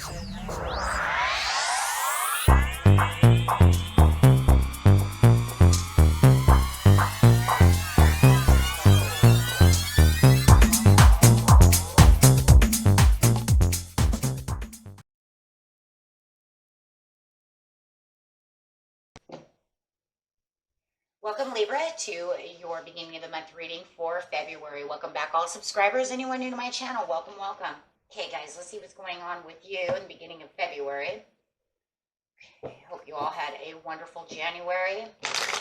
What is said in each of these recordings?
Welcome, Libra, to your beginning of the month reading for February. Welcome back, all subscribers. Anyone new to my channel, welcome, welcome. Okay, guys, let's see what's going on with you in the beginning of February. I hope you all had a wonderful January. I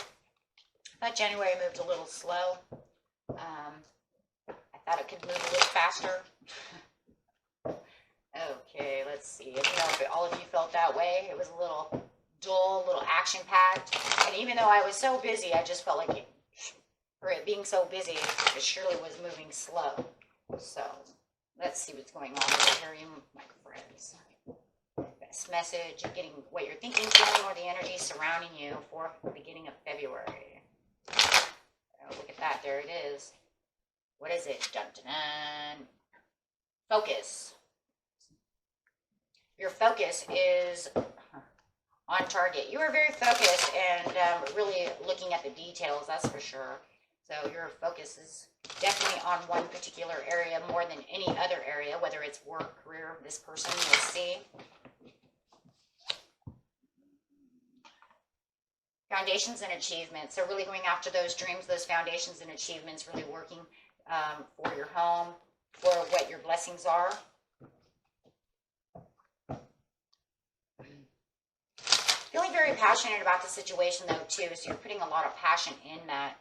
thought January moved a little slow. I thought it could move a little faster. Okay, let's see. If all of you felt that way, it was a little dull, a little action-packed. And even though I was so busy, I just felt like it being so busy, it surely was moving slow. So let's see what's going on with you, my friends. Best message, getting what you're thinking, feeling, or the energy surrounding you for the beginning of February. Oh, look at that. There it is. What is it? Dun, dun, dun. Focus. Your focus is on target. You are very focused and really looking at the details, that's for sure. So your focus is definitely on one particular area more than any other area, whether it's work, career, this person, you'll see. Foundations and achievements. So really going after those dreams, those foundations and achievements, really working for your home, for what your blessings are. Feeling very passionate about the situation, though, too. So you're putting a lot of passion in that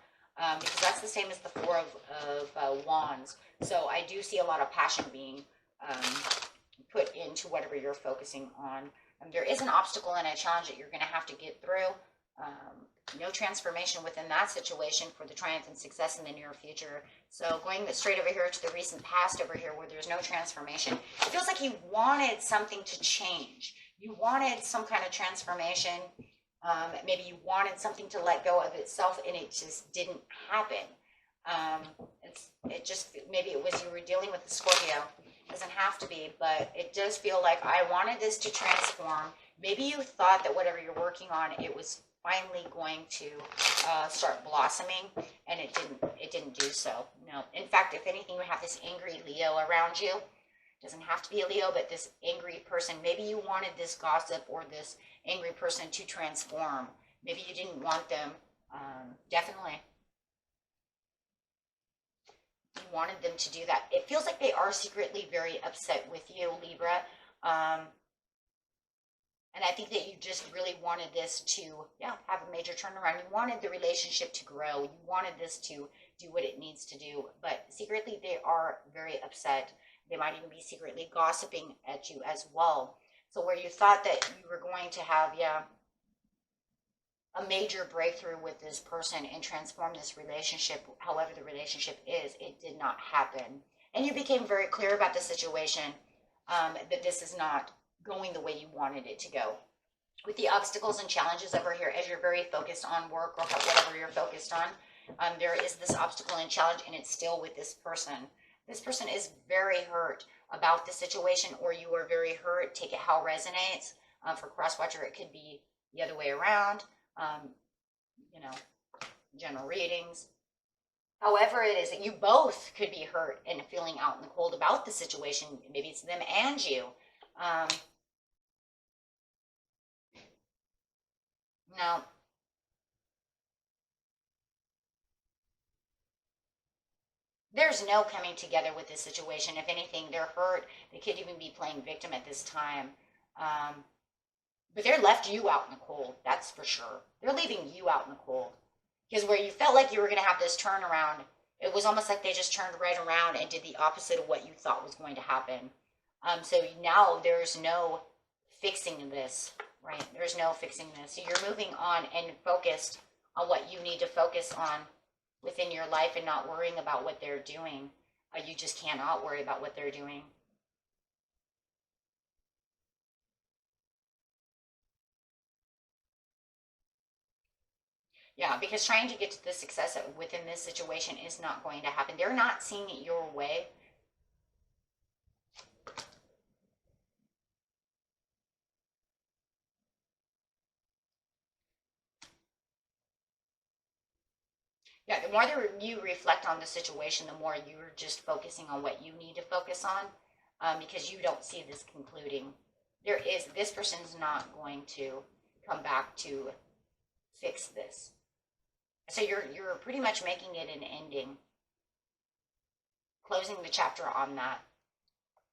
because that's the same as the Four of Wands. So I do see a lot of passion being put into whatever you're focusing on. There is an obstacle and a challenge that you're going to have to get through. No transformation within that situation for the triumph and success in the near future. So going straight over here to the recent past over here where there's no transformation. It feels like you wanted something to change. You wanted some kind of transformation. Maybe you wanted something to let go of itself and it just didn't happen. Maybe it was you were dealing with a Scorpio. It doesn't have to be, but it does feel like I wanted this to transform. Maybe you thought that whatever you're working on, it was finally going to start blossoming, and it didn't do so. No. In fact, if anything, you have this angry Leo around you. It doesn't have to be a Leo, but this angry person. Maybe you wanted this gossip or this angry person to transform. Maybe you didn't want them. Definitely. You wanted them to do that. It feels like they are secretly very upset with you, Libra. And I think that you just really wanted this to, have a major turnaround. You wanted the relationship to grow. You wanted this to do what it needs to do. But secretly, they are very upset. They might even be secretly gossiping at you as well. So where you thought that you were going to have, a major breakthrough with this person and transform this relationship, however the relationship is, it did not happen. And you became very clear about the situation, that this is not going the way you wanted it to go. With the obstacles and challenges over here, as you're very focused on work or whatever you're focused on, there is this obstacle and challenge, and it's still with this person. This person is very hurt about the situation, or you are very hurt. Take it how it resonates. For cross-watcher, it could be the other way around. General readings. However it is that you both could be hurt and feeling out in the cold about the situation. Maybe it's them and you. Now, there's no coming together with this situation. If anything, they're hurt. They could even be playing victim at this time. But they're left you out in the cold. That's for sure. They're leaving you out in the cold. Because where you felt like you were going to have this turnaround, it was almost like they just turned right around and did the opposite of what you thought was going to happen. So now there's no fixing this, right? There's no fixing this. So you're moving on and focused on what you need to focus on within your life and not worrying about what they're doing. You just cannot worry about what they're doing. Yeah, because trying to get to the success within this situation is not going to happen. They're not seeing it your way. Yeah, the more that you reflect on the situation, the more you're just focusing on what you need to focus on, because you don't see this concluding. This person's not going to come back to fix this. So you're pretty much making it an ending, closing the chapter on that.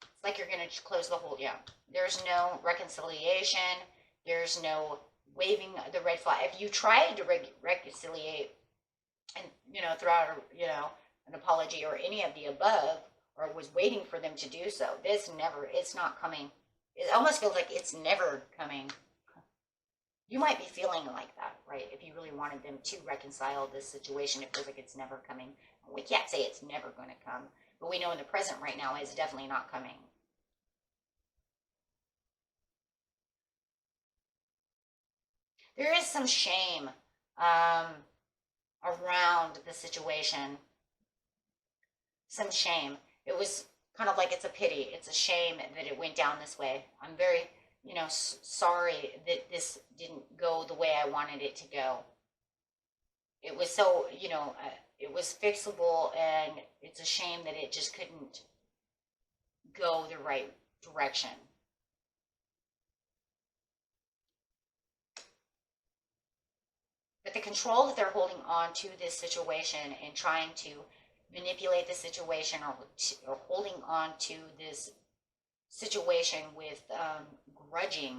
It's like you're going to close the whole, yeah. There's no reconciliation. There's no waving the red flag. If you tried to reconciliate and, throw out, an apology or any of the above, or was waiting for them to do so, it's not coming. It almost feels like it's never coming. You might be feeling like that, right? If you really wanted them to reconcile this situation, it feels like it's never coming. We can't say it's never going to come, but we know in the present right now it's definitely not coming. There is some shame around the situation. Some shame. It was kind of like it's a pity. It's a shame that it went down this way. I'm very, sorry that this didn't go the way I wanted it to go. It was so, it was fixable, and it's a shame that it just couldn't go the right direction. But the control that they're holding on to this situation and trying to manipulate the situation, or holding on to this situation with grudging,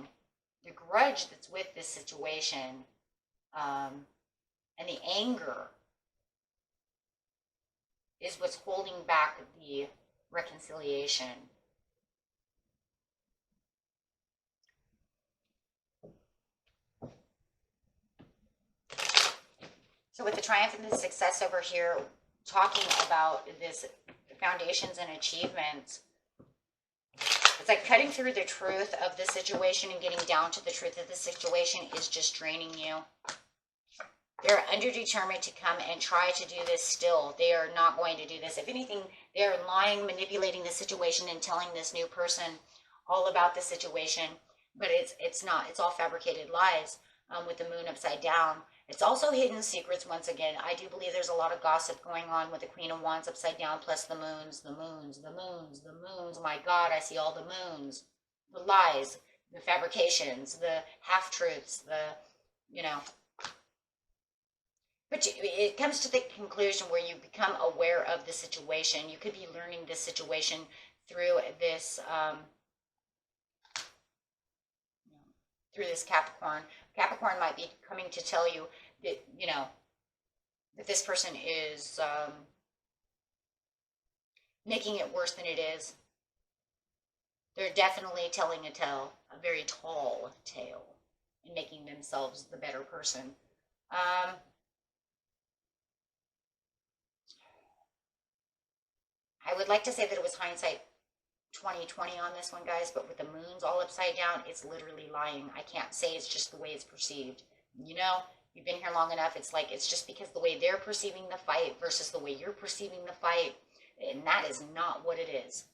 the grudge that's with this situation, and the anger is what's holding back the reconciliation. So with the triumph and the success over here, talking about this foundations and achievements, it's like cutting through the truth of the situation and getting down to the truth of the situation is just draining you. They're underdetermined to come and try to do this still. They are not going to do this. If anything, they're lying, manipulating the situation, and telling this new person all about the situation. But it's not. It's all fabricated lies, with the moon upside down. It's also hidden secrets once again. I do believe there's a lot of gossip going on with the Queen of Wands upside down, plus the moons, the moons, the moons, the moons. My God, I see all the moons. The lies, the fabrications, the half-truths, But it comes to the conclusion where you become aware of the situation. You could be learning this situation through this, Capricorn. Capricorn might be coming to tell you that, that this person is making it worse than it is. They're definitely telling a tale, a very tall tale, and making themselves the better person. I would like to say that it was hindsight 2020 on this one, guys, but with the moons all upside down, it's literally lying. I can't say it's just the way it's perceived. You've been here long enough. It's like, it's just because the way they're perceiving the fight versus the way you're perceiving the fight, and that is not what it is.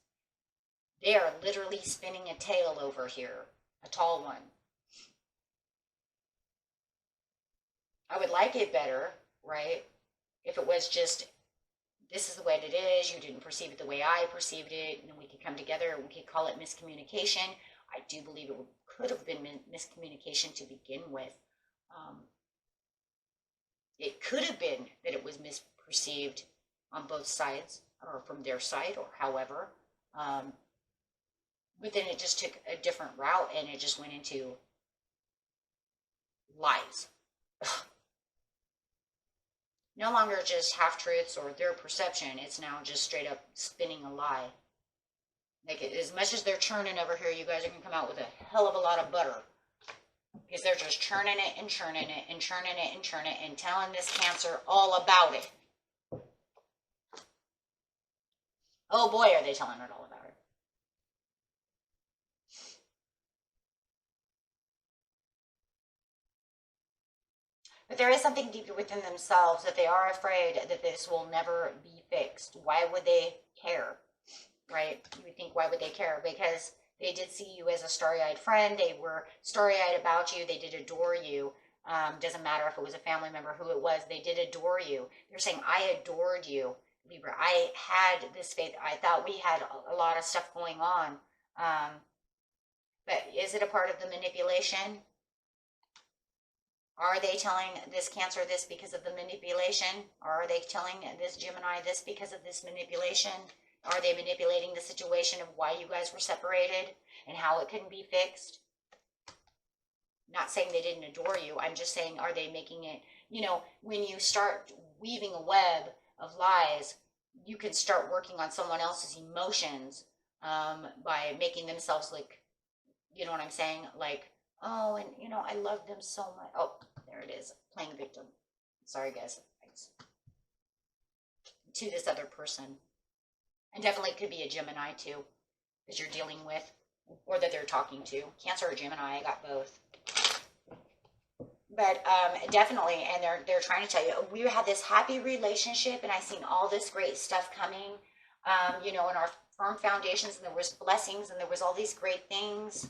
They are literally spinning a tale over here, a tall one. I would like it better, right? If it was just, this is the way it is, you didn't perceive it the way I perceived it, and then we could come together, we could call it miscommunication. I do believe it could have been miscommunication to begin with. It could have been that it was misperceived on both sides, or from their side, or however. But then it just took a different route, and it just went into lies. No longer just half-truths or their perception. It's now just straight up spinning a lie. Like, as much as they're churning over here, you guys are going to come out with a hell of a lot of butter. Because they're just churning it and churning it and churning it and churning it and telling this Cancer all about it. Oh boy, are they telling it all about it. But there is something deeper within themselves that they are afraid that this will never be fixed. Why would they care? Right? You would think, why would they care? Because they did see you as a starry-eyed friend. They were starry-eyed about you. They did adore you. Doesn't matter if it was a family member, who it was, they did adore you. They're saying, I adored you, Libra. I had this faith. I thought we had a lot of stuff going on. But is it a part of the manipulation? Are they telling this Cancer this because of the manipulation? Or are they telling this Gemini this because of this manipulation? Are they manipulating the situation of why you guys were separated and how it couldn't be fixed? Not saying they didn't adore you. I'm just saying, are they making it, when you start weaving a web of lies, you can start working on someone else's emotions by making themselves like, you know what I'm saying? Like, oh, and I love them so much. Oh, there it is. Playing victim. Sorry, guys. To this other person. And definitely could be a Gemini too, that you're dealing with, or that they're talking to. Cancer or Gemini, I got both. But definitely, and they're trying to tell you, we had this happy relationship, and I seen all this great stuff coming, in our firm foundations, and there was blessings, and there was all these great things.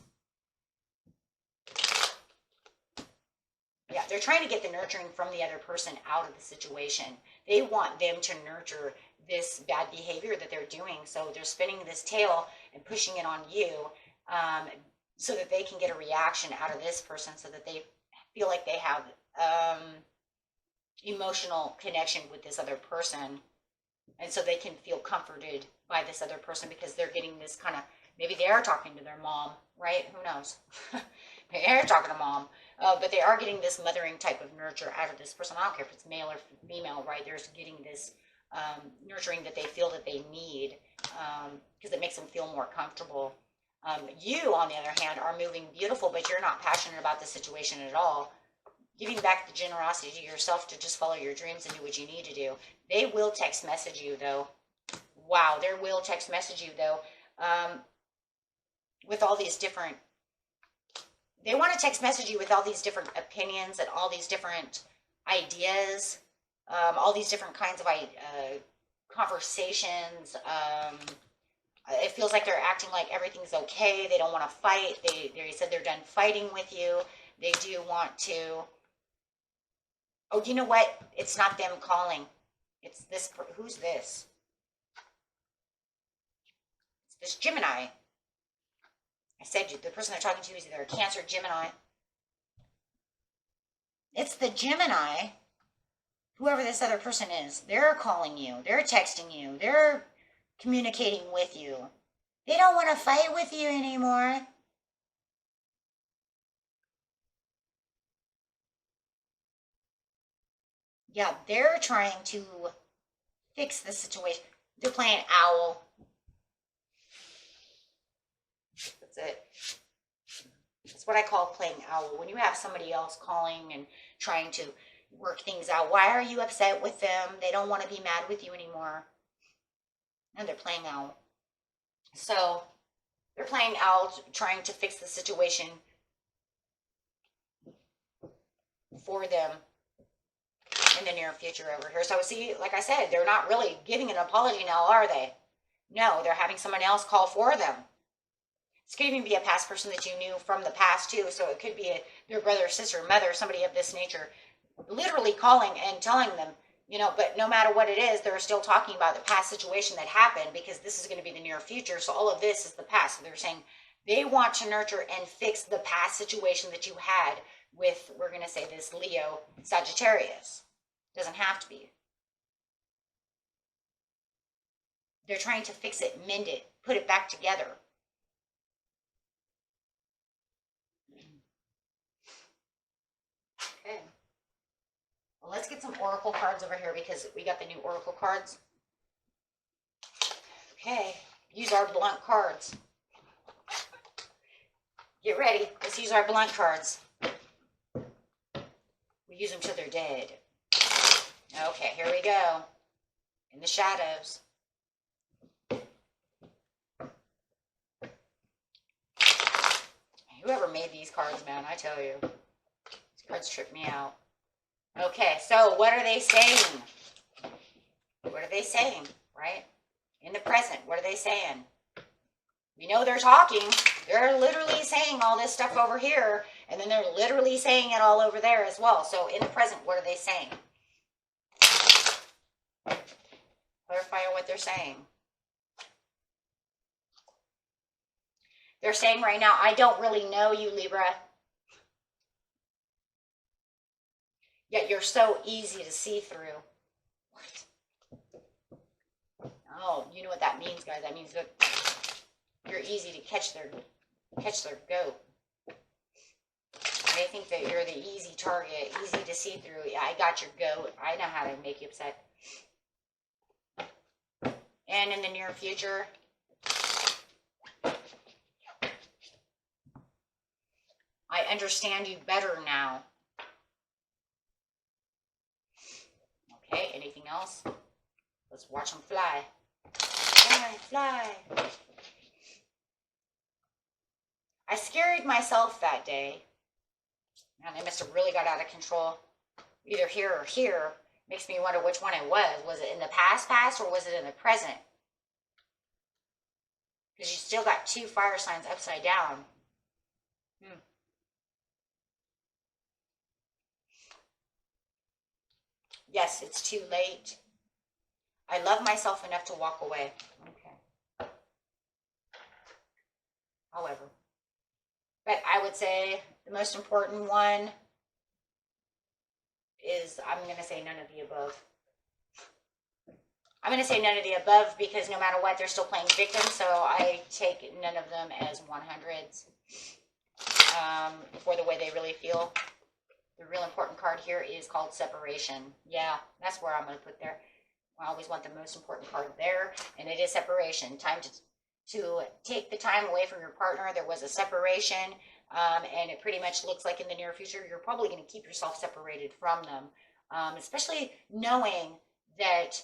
Yeah, they're trying to get the nurturing from the other person out of the situation. They want them to nurture this bad behavior that they're doing. So they're spinning this tail and pushing it on you so that they can get a reaction out of this person, so that they feel like they have emotional connection with this other person. And so they can feel comforted by this other person because they're getting this kind of, maybe they are talking to their mom, right? Who knows? They are talking to mom. But they are getting this mothering type of nurture out of this person. I don't care if it's male or female, right? They're getting this nurturing that they feel that they need because it makes them feel more comfortable. You, on the other hand, are moving beautiful, but you're not passionate about the situation at all. Giving back the generosity to yourself to just follow your dreams and do what you need to do. They will text message you, though. Wow, they will text message you, though, with all these different... They want to text message you with all these different opinions and all these different ideas, all these different kinds of conversations. It feels like they're acting like everything's okay. They don't want to fight. They said they're done fighting with you. They do want to... Oh, you know what? It's not them calling. It's this... Who's this? It's this Gemini. I said the person they're talking to is either a Cancer or Gemini. It's the Gemini. Whoever this other person is, they're calling you. They're texting you. They're communicating with you. They don't want to fight with you anymore. Yeah, they're trying to fix the situation. They're playing owl. That's it. That's what I call playing owl. When you have somebody else calling and trying to work things out. Why are you upset with them? They don't want to be mad with you anymore. And they're playing owl. So they're playing owl, trying to fix the situation for them in the near future over here. So see, like I said, they're not really giving an apology now, are they? No, they're having someone else call for them. This could even be a past person that you knew from the past too. So it could be your brother, sister, mother, somebody of this nature, literally calling and telling them, but no matter what it is, they're still talking about the past situation that happened, because this is going to be the near future. So all of this is the past. So they're saying they want to nurture and fix the past situation that you had with, we're going to say this Leo Sagittarius. Doesn't have to be. They're trying to fix it, mend it, put it back together. Okay. Well, let's get some oracle cards over here, because we got the new oracle cards. Okay. Use our blunt cards. Get ready. Let's use our blunt cards. We use them till they're dead. Okay, here we go. In the shadows. Whoever made these cards, man, I tell you. These cards trip me out. Okay, so what are they saying? What are they saying, right? In the present, what are they saying? We know they're talking. They're literally saying all this stuff over here, and then they're literally saying it all over there as well. So in the present, what are they saying? Clarify what they're saying. They're saying right now, I don't really know you, Libra. Yet you're so easy to see through. What? Oh, you know what that means, guys. That means that you're easy to catch their goat. They think that you're the easy target, easy to see through. Yeah, I got your goat. I know how to make you upset. And in the near future, I understand you better now. Okay, anything else? Let's watch them fly. Fly, fly. I scared myself that day. Man, they must have really got out of control. Either here or here. Makes me wonder which one it was. Was it in the past or was it in the present? Because you still got 2 fire signs upside down. Yes, it's too late. I love myself enough to walk away. Okay. However. But I would say the most important one is, I'm going to say none of the above. I'm going to say none of the above because no matter what, they're still playing victim. So I take none of them as 100s for the way they really feel. The real important card here is called separation. Yeah, that's where I'm going to put there. I always want the most important card there, and it is separation. Time to take the time away from your partner. There was a separation, and it pretty much looks like in the near future you're probably going to keep yourself separated from them, especially knowing that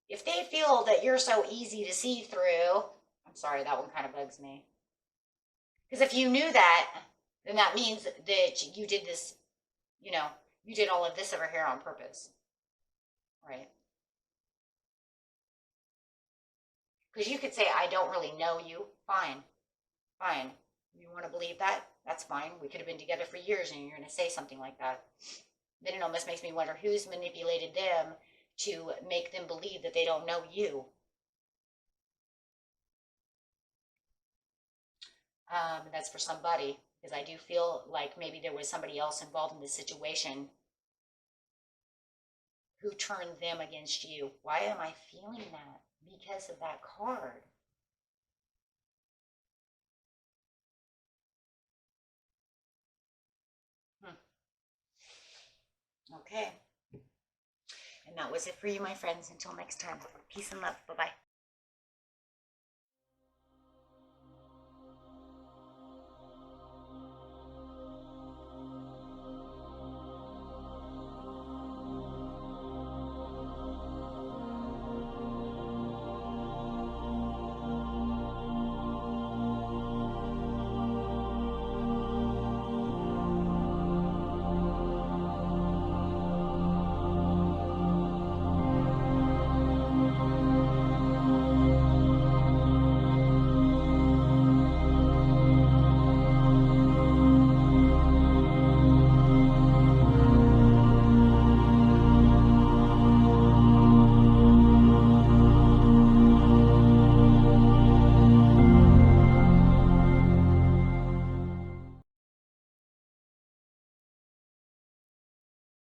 if they feel that you're so easy to see through, I'm sorry, that one kind of bugs me. Because if you knew that, then that means that you did this, you know, you did all of this over here on purpose, right? Because you could say, I don't really know you. Fine. Fine. You want to believe that? That's fine. We could have been together for years and you're going to say something like that. Then it almost makes me wonder who's manipulated them to make them believe that they don't know you. That's for somebody. Because I do feel like maybe there was somebody else involved in this situation who turned them against you. Why am I feeling that? Because of that card. Okay. And that was it for you, my friends. Until next time. Peace and love. Bye-bye.